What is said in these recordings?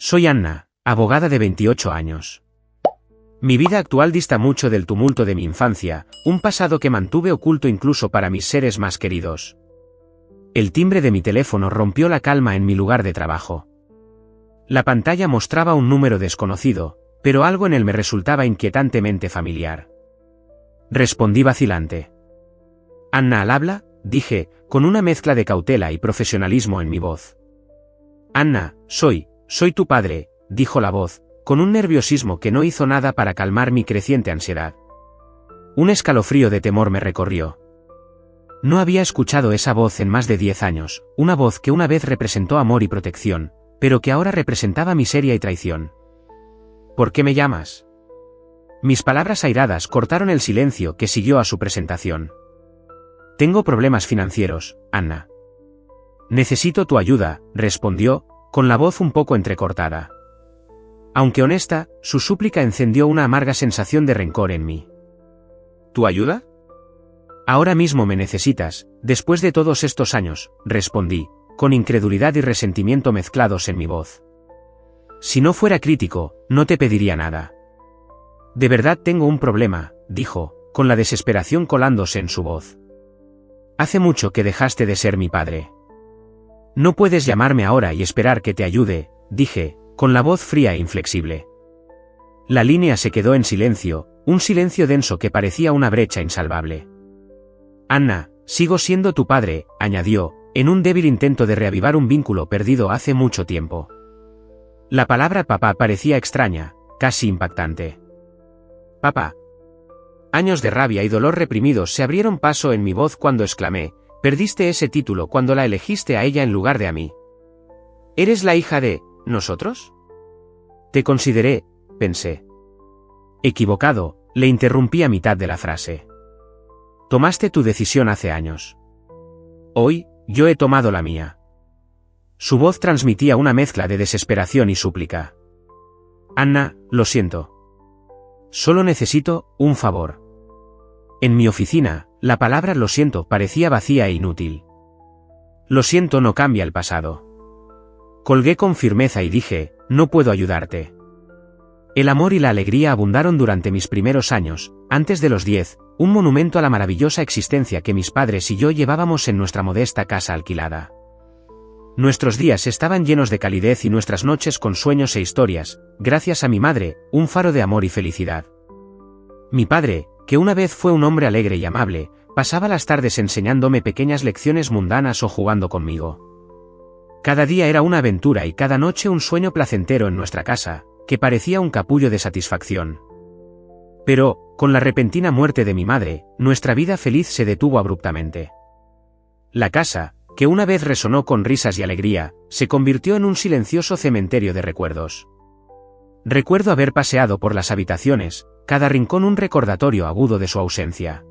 Soy Anna, abogada de 28 años. Mi vida actual dista mucho del tumulto de mi infancia, un pasado que mantuve oculto incluso para mis seres más queridos. El timbre de mi teléfono rompió la calma en mi lugar de trabajo. La pantalla mostraba un número desconocido, pero algo en él me resultaba inquietantemente familiar. Respondí vacilante. «Anna al habla», dije, con una mezcla de cautela y profesionalismo en mi voz. «Anna, soy tu padre», dijo la voz, con un nerviosismo que no hizo nada para calmar mi creciente ansiedad. Un escalofrío de temor me recorrió. No había escuchado esa voz en más de 10 años, una voz que una vez representó amor y protección, pero que ahora representaba miseria y traición. «¿Por qué me llamas?». Mis palabras airadas cortaron el silencio que siguió a su presentación. «Tengo problemas financieros, Anna». «Necesito tu ayuda», respondió, con la voz un poco entrecortada. Aunque honesta, su súplica encendió una amarga sensación de rencor en mí. «¿Tu ayuda?». «Ahora mismo me necesitas, después de todos estos años», respondí, con incredulidad y resentimiento mezclados en mi voz. «Si no fuera crítico, no te pediría nada». «De verdad tengo un problema», dijo, con la desesperación colándose en su voz. «Hace mucho que dejaste de ser mi padre. No puedes llamarme ahora y esperar que te ayude», dije, con la voz fría e inflexible. La línea se quedó en silencio, un silencio denso que parecía una brecha insalvable. «Anna, sigo siendo tu padre», añadió, en un débil intento de reavivar un vínculo perdido hace mucho tiempo. La palabra papá parecía extraña, casi impactante. «Papá». Años de rabia y dolor reprimidos se abrieron paso en mi voz cuando exclamé: «Perdiste ese título cuando la elegiste a ella en lugar de a mí. ¿Eres la hija de nosotros?». «Te consideré», pensé. Equivocado, le interrumpí a mitad de la frase. «Tomaste tu decisión hace años. Hoy, yo he tomado la mía». Su voz transmitía una mezcla de desesperación y súplica. «Anna, lo siento. Solo necesito un favor». En mi oficina, la palabra «lo siento» parecía vacía e inútil. «Lo siento» no cambia el pasado. Colgué con firmeza y dije: «No puedo ayudarte». El amor y la alegría abundaron durante mis primeros años, antes de los 10, un monumento a la maravillosa existencia que mis padres y yo llevábamos en nuestra modesta casa alquilada. Nuestros días estaban llenos de calidez y nuestras noches con sueños e historias, gracias a mi madre, un faro de amor y felicidad. Mi padre, que una vez fue un hombre alegre y amable, pasaba las tardes enseñándome pequeñas lecciones mundanas o jugando conmigo. Cada día era una aventura y cada noche un sueño placentero en nuestra casa, que parecía un capullo de satisfacción. Pero, con la repentina muerte de mi madre, nuestra vida feliz se detuvo abruptamente. La casa, que una vez resonó con risas y alegría, se convirtió en un silencioso cementerio de recuerdos. Recuerdo haber paseado por las habitaciones, cada rincón un recordatorio agudo de su ausencia.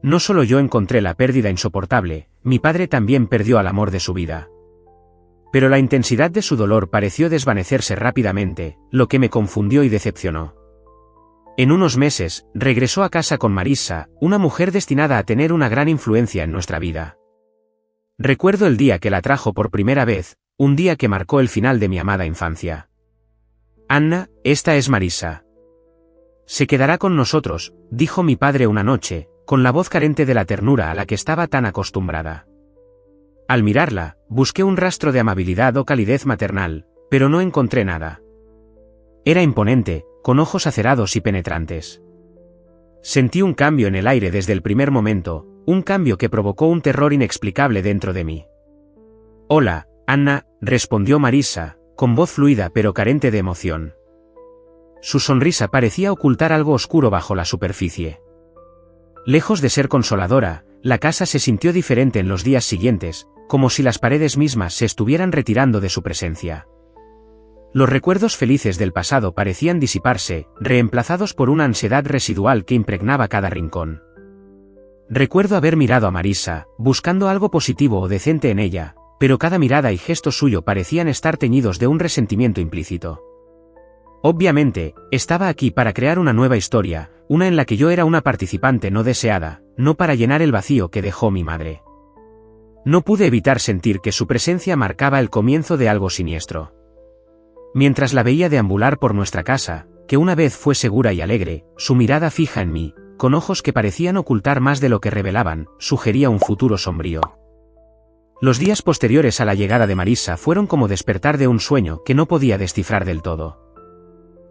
No solo yo encontré la pérdida insoportable, mi padre también perdió al amor de su vida. Pero la intensidad de su dolor pareció desvanecerse rápidamente, lo que me confundió y decepcionó. En unos meses, regresó a casa con Marissa, una mujer destinada a tener una gran influencia en nuestra vida. Recuerdo el día que la trajo por primera vez, un día que marcó el final de mi amada infancia. «Anna, esta es Marissa. Se quedará con nosotros», dijo mi padre una noche, con la voz carente de la ternura a la que estaba tan acostumbrada. Al mirarla, busqué un rastro de amabilidad o calidez maternal, pero no encontré nada. Era imponente, con ojos acerados y penetrantes. Sentí un cambio en el aire desde el primer momento, un cambio que provocó un terror inexplicable dentro de mí. «Hola, Anna», respondió Marissa, con voz fluida pero carente de emoción. Su sonrisa parecía ocultar algo oscuro bajo la superficie. Lejos de ser consoladora, la casa se sintió diferente en los días siguientes, como si las paredes mismas se estuvieran retirando de su presencia. Los recuerdos felices del pasado parecían disiparse, reemplazados por una ansiedad residual que impregnaba cada rincón. Recuerdo haber mirado a Marissa, buscando algo positivo o decente en ella, pero cada mirada y gesto suyo parecían estar teñidos de un resentimiento implícito. Obviamente, estaba aquí para crear una nueva historia, una en la que yo era una participante no deseada, no para llenar el vacío que dejó mi madre. No pude evitar sentir que su presencia marcaba el comienzo de algo siniestro. Mientras la veía deambular por nuestra casa, que una vez fue segura y alegre, su mirada fija en mí, con ojos que parecían ocultar más de lo que revelaban, sugería un futuro sombrío. Los días posteriores a la llegada de Marisa fueron como despertar de un sueño que no podía descifrar del todo.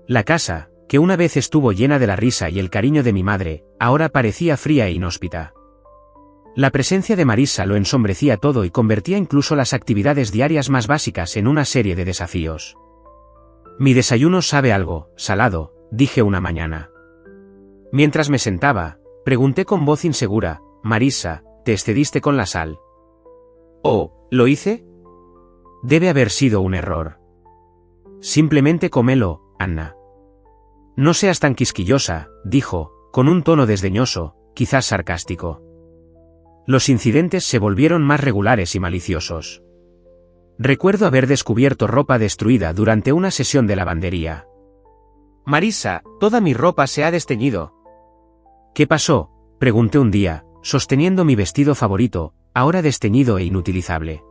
La casa, que una vez estuvo llena de la risa y el cariño de mi madre, ahora parecía fría e inhóspita. La presencia de Marisa lo ensombrecía todo y convertía incluso las actividades diarias más básicas en una serie de desafíos. «Mi desayuno sabe algo salado», dije una mañana. Mientras me sentaba, pregunté con voz insegura: «Marisa, ¿te excediste con la sal?» «Oh, ¿lo hice?» «Debe haber sido un error». «Simplemente cómelo, Anna». «No seas tan quisquillosa», dijo, con un tono desdeñoso, quizás sarcástico. Los incidentes se volvieron más regulares y maliciosos. Recuerdo haber descubierto ropa destruida durante una sesión de lavandería. «Marisa, toda mi ropa se ha desteñido». «¿Qué pasó?», pregunté un día, sosteniendo mi vestido favorito, ahora desteñido e inutilizable.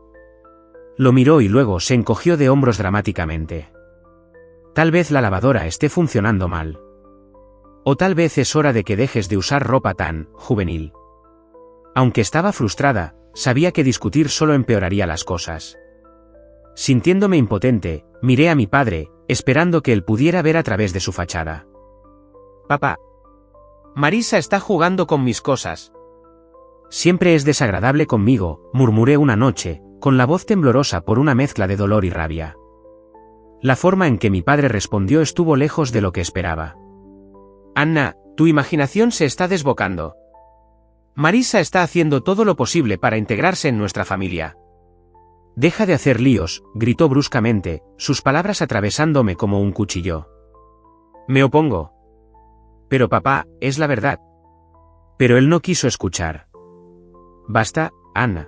Lo miró y luego se encogió de hombros dramáticamente. «Tal vez la lavadora esté funcionando mal. O tal vez es hora de que dejes de usar ropa tan juvenil». Aunque estaba frustrada, sabía que discutir solo empeoraría las cosas. Sintiéndome impotente, miré a mi padre, esperando que él pudiera ver a través de su fachada. «Papá. Marisa está jugando con mis cosas». «Siempre es desagradable conmigo», murmuré una noche, con la voz temblorosa por una mezcla de dolor y rabia. La forma en que mi padre respondió estuvo lejos de lo que esperaba. «Anna, tu imaginación se está desbocando. Marisa está haciendo todo lo posible para integrarse en nuestra familia». «Deja de hacer líos», gritó bruscamente, sus palabras atravesándome como un cuchillo. «Me opongo». «Pero papá, es la verdad». Pero él no quiso escuchar. «Basta, Anna.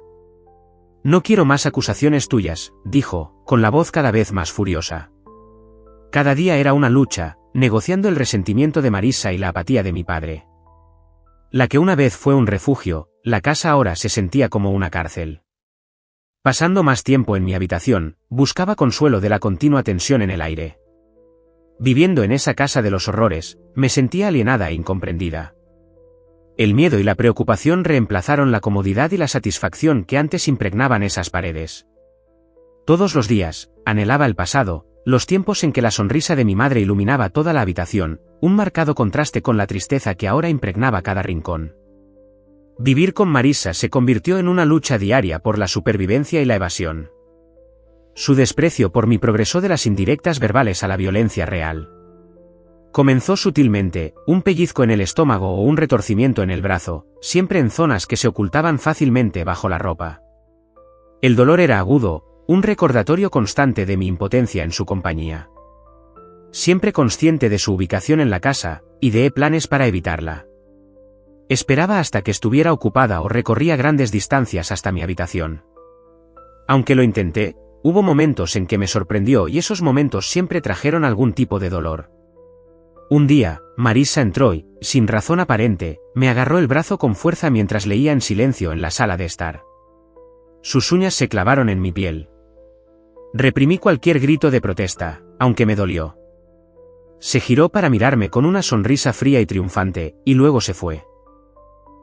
No quiero más acusaciones tuyas», dijo, con la voz cada vez más furiosa. Cada día era una lucha, negociando el resentimiento de Marisa y la apatía de mi padre. La que una vez fue un refugio, la casa ahora se sentía como una cárcel. Pasando más tiempo en mi habitación, buscaba consuelo de la continua tensión en el aire. Viviendo en esa casa de los horrores, me sentía alienada e incomprendida. El miedo y la preocupación reemplazaron la comodidad y la satisfacción que antes impregnaban esas paredes. Todos los días, anhelaba el pasado, los tiempos en que la sonrisa de mi madre iluminaba toda la habitación, un marcado contraste con la tristeza que ahora impregnaba cada rincón. Vivir con Marisa se convirtió en una lucha diaria por la supervivencia y la evasión. Su desprecio por mí progresó de las indirectas verbales a la violencia real. Comenzó sutilmente, un pellizco en el estómago o un retorcimiento en el brazo, siempre en zonas que se ocultaban fácilmente bajo la ropa. El dolor era agudo, un recordatorio constante de mi impotencia en su compañía. Siempre consciente de su ubicación en la casa, ideé planes para evitarla. Esperaba hasta que estuviera ocupada o recorría grandes distancias hasta mi habitación. Aunque lo intenté, hubo momentos en que me sorprendió y esos momentos siempre trajeron algún tipo de dolor. Un día, Marisa entró y, sin razón aparente, me agarró el brazo con fuerza mientras leía en silencio en la sala de estar. Sus uñas se clavaron en mi piel. Reprimí cualquier grito de protesta, aunque me dolió. Se giró para mirarme con una sonrisa fría y triunfante, y luego se fue.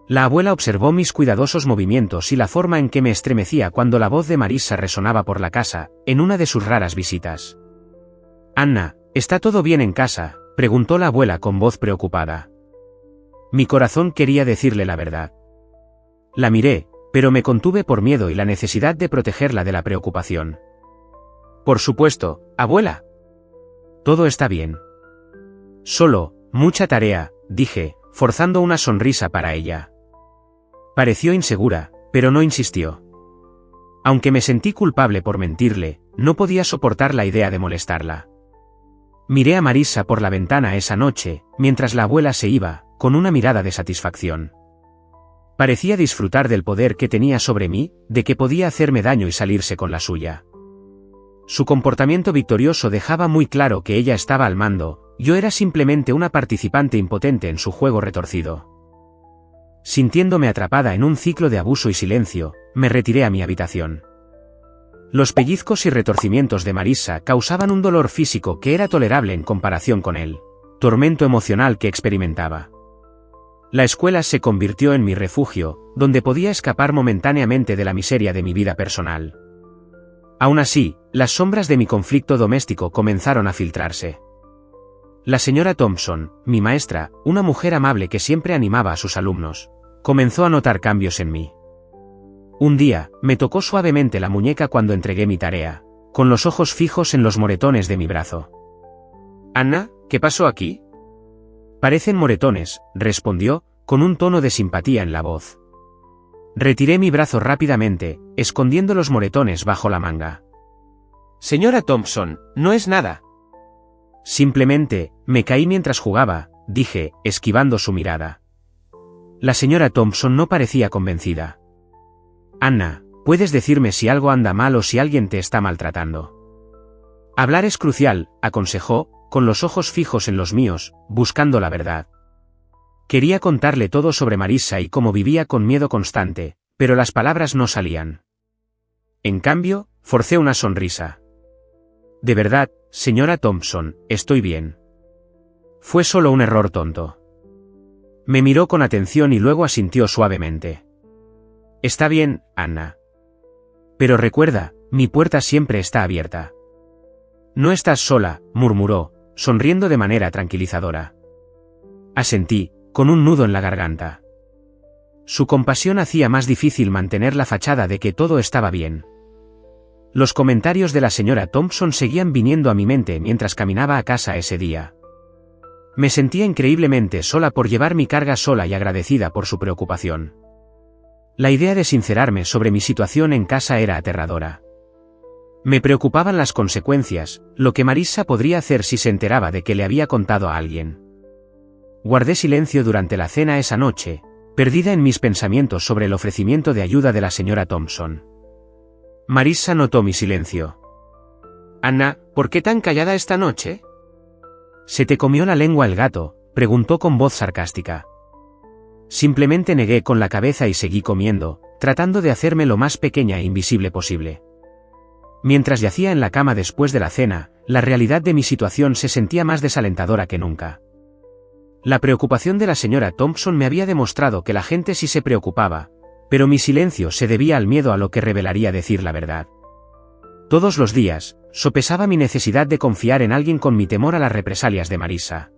La abuela observó mis cuidadosos movimientos y la forma en que me estremecía cuando la voz de Marisa resonaba por la casa, en una de sus raras visitas. «Anna, ¿está todo bien en casa?», preguntó la abuela con voz preocupada. Mi corazón quería decirle la verdad. La miré, pero me contuve por miedo y la necesidad de protegerla de la preocupación. «Por supuesto, abuela. Todo está bien. Solo, mucha tarea», dije, forzando una sonrisa para ella. Pareció insegura, pero no insistió. Aunque me sentí culpable por mentirle, no podía soportar la idea de molestarla. Miré a Marisa por la ventana esa noche, mientras la abuela se iba, con una mirada de satisfacción. Parecía disfrutar del poder que tenía sobre mí, de que podía hacerme daño y salirse con la suya. Su comportamiento victorioso dejaba muy claro que ella estaba al mando, yo era simplemente una participante impotente en su juego retorcido. Sintiéndome atrapada en un ciclo de abuso y silencio, me retiré a mi habitación. Los pellizcos y retorcimientos de Marissa causaban un dolor físico que era tolerable en comparación con el tormento emocional que experimentaba. La escuela se convirtió en mi refugio, donde podía escapar momentáneamente de la miseria de mi vida personal. Aún así, las sombras de mi conflicto doméstico comenzaron a filtrarse. La señora Thompson, mi maestra, una mujer amable que siempre animaba a sus alumnos, comenzó a notar cambios en mí. Un día, me tocó suavemente la muñeca cuando entregué mi tarea, con los ojos fijos en los moretones de mi brazo. «Anna, ¿qué pasó aquí?» «Parecen moretones», respondió, con un tono de simpatía en la voz. Retiré mi brazo rápidamente, escondiendo los moretones bajo la manga. «Señora Thompson, no es nada». «Simplemente, me caí mientras jugaba», dije, esquivando su mirada. La señora Thompson no parecía convencida. «Anna, puedes decirme si algo anda mal o si alguien te está maltratando». «Hablar es crucial», aconsejó, con los ojos fijos en los míos, buscando la verdad. Quería contarle todo sobre Marissa y cómo vivía con miedo constante, pero las palabras no salían. En cambio, forcé una sonrisa. «De verdad, señora Thompson, estoy bien. Fue solo un error tonto». Me miró con atención y luego asintió suavemente. «Está bien, Anna. Pero recuerda, mi puerta siempre está abierta». «No estás sola», murmuró, sonriendo de manera tranquilizadora. Asentí, con un nudo en la garganta. Su compasión hacía más difícil mantener la fachada de que todo estaba bien. Los comentarios de la señora Thompson seguían viniendo a mi mente mientras caminaba a casa ese día. Me sentía increíblemente sola por llevar mi carga sola y agradecida por su preocupación. La idea de sincerarme sobre mi situación en casa era aterradora. Me preocupaban las consecuencias, lo que Marissa podría hacer si se enteraba de que le había contado a alguien. Guardé silencio durante la cena esa noche, perdida en mis pensamientos sobre el ofrecimiento de ayuda de la señora Thompson. Marissa notó mi silencio. «Anna, ¿por qué tan callada esta noche?» «¿Se te comió la lengua el gato?», preguntó con voz sarcástica. Simplemente negué con la cabeza y seguí comiendo, tratando de hacerme lo más pequeña e invisible posible. Mientras yacía en la cama después de la cena, la realidad de mi situación se sentía más desalentadora que nunca. La preocupación de la señora Thompson me había demostrado que la gente sí se preocupaba, pero mi silencio se debía al miedo a lo que revelaría decir la verdad. Todos los días, sopesaba mi necesidad de confiar en alguien con mi temor a las represalias de Marissa.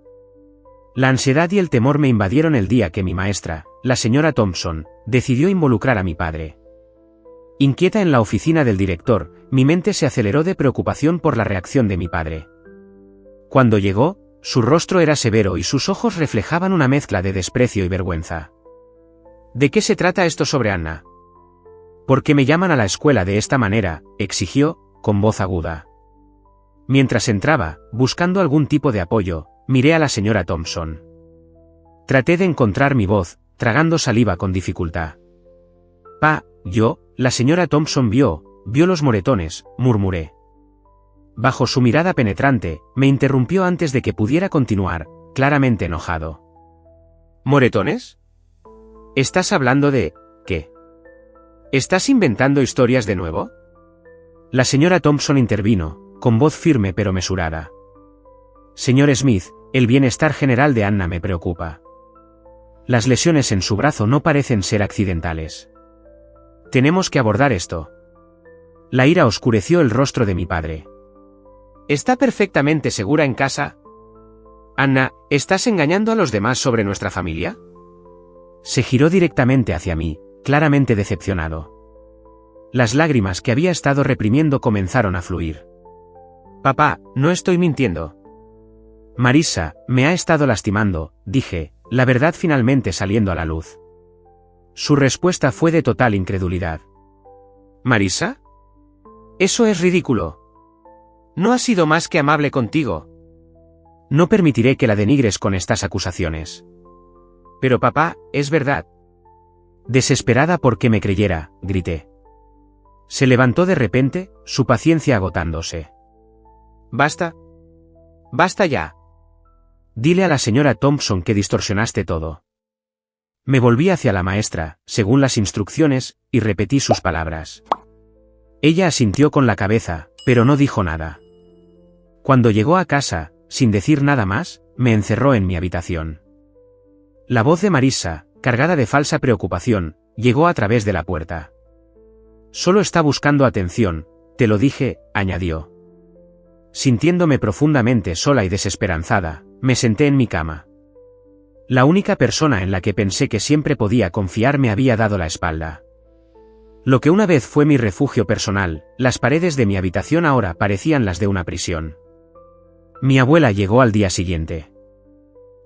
La ansiedad y el temor me invadieron el día que mi maestra, la señora Thompson, decidió involucrar a mi padre. Inquieta en la oficina del director, mi mente se aceleró de preocupación por la reacción de mi padre. Cuando llegó, su rostro era severo y sus ojos reflejaban una mezcla de desprecio y vergüenza. «¿De qué se trata esto sobre Anna?» «¿Por qué me llaman a la escuela de esta manera?», exigió, con voz aguda. Mientras entraba, buscando algún tipo de apoyo, miré a la señora Thompson. Traté de encontrar mi voz, tragando saliva con dificultad. La señora Thompson vio los moretones», murmuré. Bajo su mirada penetrante, me interrumpió antes de que pudiera continuar, claramente enojado. «¿Moretones? ¿Estás hablando de qué? ¿Estás inventando historias de nuevo?» La señora Thompson intervino, con voz firme pero mesurada. «Señor Smith, el bienestar general de Anna me preocupa. Las lesiones en su brazo no parecen ser accidentales. Tenemos que abordar esto». La ira oscureció el rostro de mi padre. «¿Está perfectamente segura en casa? Anna, ¿estás engañando a los demás sobre nuestra familia?» Se giró directamente hacia mí, claramente decepcionado. Las lágrimas que había estado reprimiendo comenzaron a fluir. «Papá, no estoy mintiendo». «Marissa, me ha estado lastimando», dije, la verdad finalmente saliendo a la luz. Su respuesta fue de total incredulidad. «¿Marissa? Eso es ridículo. No ha sido más que amable contigo». «No permitiré que la denigres con estas acusaciones». «Pero papá, es verdad». Desesperada por que me creyera, grité. Se levantó de repente, su paciencia agotándose. «Basta. Basta ya. Dile a la señora Thompson que distorsionaste todo». Me volví hacia la maestra, según las instrucciones, y repetí sus palabras. Ella asintió con la cabeza, pero no dijo nada. Cuando llegó a casa, sin decir nada más, me encerró en mi habitación. La voz de Marissa, cargada de falsa preocupación, llegó a través de la puerta. Solo está buscando atención, te lo dije, añadió. Sintiéndome profundamente sola y desesperanzada, me senté en mi cama. La única persona en la que pensé que siempre podía confiar me había dado la espalda. Lo que una vez fue mi refugio personal, las paredes de mi habitación ahora parecían las de una prisión. Mi abuela llegó al día siguiente.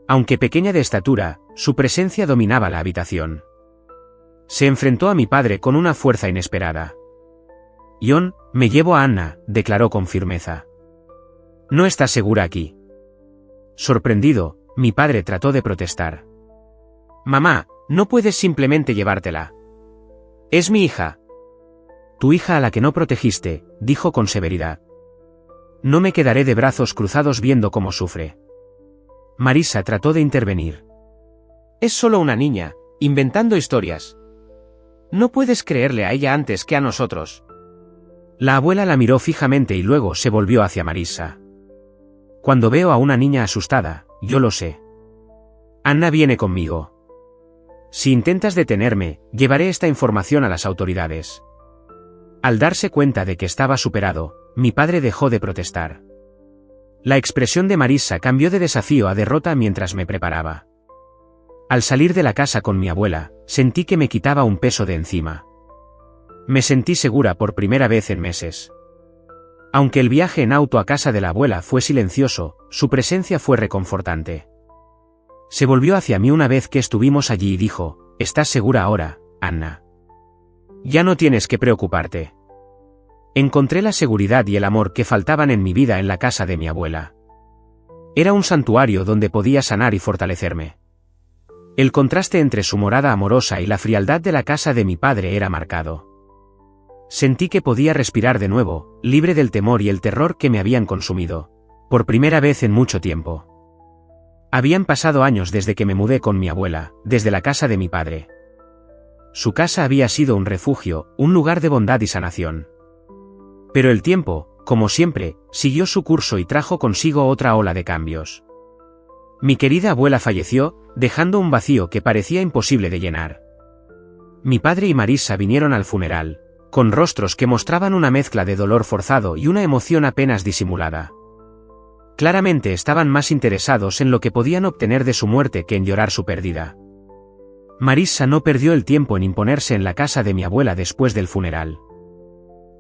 Aunque pequeña de estatura, su presencia dominaba la habitación. Se enfrentó a mi padre con una fuerza inesperada. John, me llevo a Anna, declaró con firmeza. No está segura aquí. Sorprendido, mi padre trató de protestar. Mamá, no puedes simplemente llevártela. Es mi hija. Tu hija a la que no protegiste, dijo con severidad. No me quedaré de brazos cruzados viendo cómo sufre. Marissa trató de intervenir. Es solo una niña, inventando historias. No puedes creerle a ella antes que a nosotros. La abuela la miró fijamente y luego se volvió hacia Marissa. Cuando veo a una niña asustada, yo lo sé. Anna viene conmigo. Si intentas detenerme, llevaré esta información a las autoridades. Al darse cuenta de que estaba superado, mi padre dejó de protestar. La expresión de Marissa cambió de desafío a derrota mientras me preparaba. Al salir de la casa con mi abuela, sentí que me quitaba un peso de encima. Me sentí segura por primera vez en meses. Aunque el viaje en auto a casa de la abuela fue silencioso, su presencia fue reconfortante. Se volvió hacia mí una vez que estuvimos allí y dijo, ¿estás segura ahora, Anna? Ya no tienes que preocuparte. Encontré la seguridad y el amor que faltaban en mi vida en la casa de mi abuela. Era un santuario donde podía sanar y fortalecerme. El contraste entre su morada amorosa y la frialdad de la casa de mi padre era marcado. Sentí que podía respirar de nuevo, libre del temor y el terror que me habían consumido, por primera vez en mucho tiempo. Habían pasado años desde que me mudé con mi abuela, desde la casa de mi padre. Su casa había sido un refugio, un lugar de bondad y sanación. Pero el tiempo, como siempre, siguió su curso y trajo consigo otra ola de cambios. Mi querida abuela falleció, dejando un vacío que parecía imposible de llenar. Mi padre y Marissa vinieron al funeral, con rostros que mostraban una mezcla de dolor forzado y una emoción apenas disimulada. Claramente estaban más interesados en lo que podían obtener de su muerte que en llorar su pérdida. Marissa no perdió el tiempo en imponerse en la casa de mi abuela después del funeral.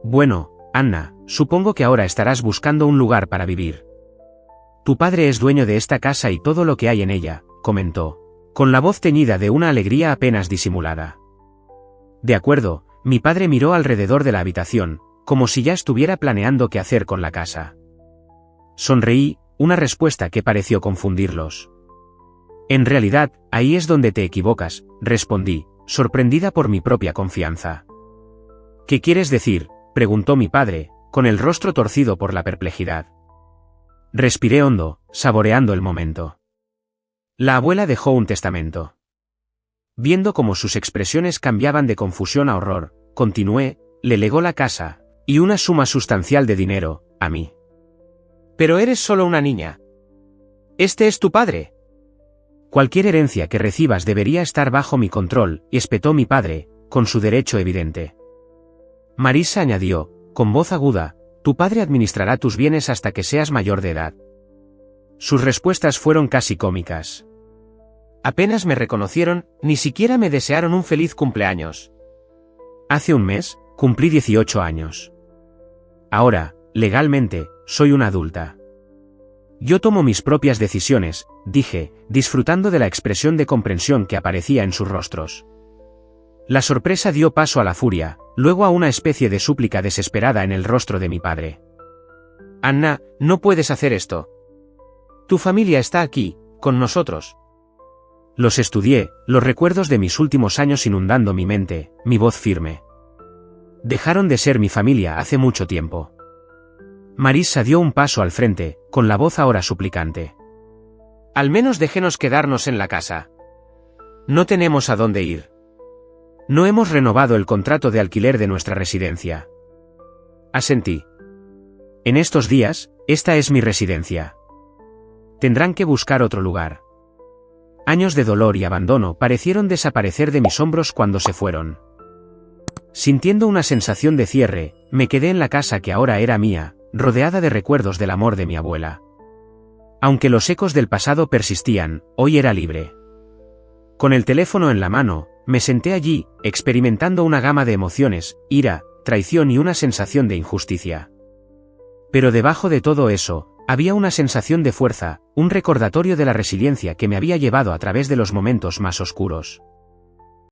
Bueno, Anna, supongo que ahora estarás buscando un lugar para vivir. Tu padre es dueño de esta casa y todo lo que hay en ella, comentó, con la voz teñida de una alegría apenas disimulada. De acuerdo, mi padre miró alrededor de la habitación, como si ya estuviera planeando qué hacer con la casa. Sonreí, una respuesta que pareció confundirlos. En realidad, ahí es donde te equivocas, respondí, sorprendida por mi propia confianza. ¿Qué quieres decir?, preguntó mi padre, con el rostro torcido por la perplejidad. Respiré hondo, saboreando el momento. La abuela dejó un testamento. Viendo cómo sus expresiones cambiaban de confusión a horror, continué, le legó la casa, y una suma sustancial de dinero, a mí. Pero eres solo una niña. Este es tu padre. Cualquier herencia que recibas debería estar bajo mi control, espetó mi padre, con su derecho evidente. Marissa añadió, con voz aguda, tu padre administrará tus bienes hasta que seas mayor de edad. Sus respuestas fueron casi cómicas. Apenas me reconocieron, ni siquiera me desearon un feliz cumpleaños. Hace un mes, cumplí 18 años. Ahora, legalmente, soy una adulta. Yo tomo mis propias decisiones, dije, disfrutando de la expresión de comprensión que aparecía en sus rostros. La sorpresa dio paso a la furia, luego a una especie de súplica desesperada en el rostro de mi padre. Anna, no puedes hacer esto. Tu familia está aquí, con nosotros. Los estudié, los recuerdos de mis últimos años inundando mi mente, mi voz firme. Dejaron de ser mi familia hace mucho tiempo. Marissa dio un paso al frente, con la voz ahora suplicante. Al menos déjenos quedarnos en la casa. No tenemos a dónde ir. No hemos renovado el contrato de alquiler de nuestra residencia. asentí. En estos días, esta es mi residencia. Tendrán que buscar otro lugar. Años de dolor y abandono parecieron desaparecer de mis hombros cuando se fueron. Sintiendo una sensación de cierre, me quedé en la casa que ahora era mía, rodeada de recuerdos del amor de mi abuela. Aunque los ecos del pasado persistían, hoy era libre. Con el teléfono en la mano, me senté allí, experimentando una gama de emociones, ira, traición y una sensación de injusticia. Pero debajo de todo eso, había una sensación de fuerza, un recordatorio de la resiliencia que me había llevado a través de los momentos más oscuros.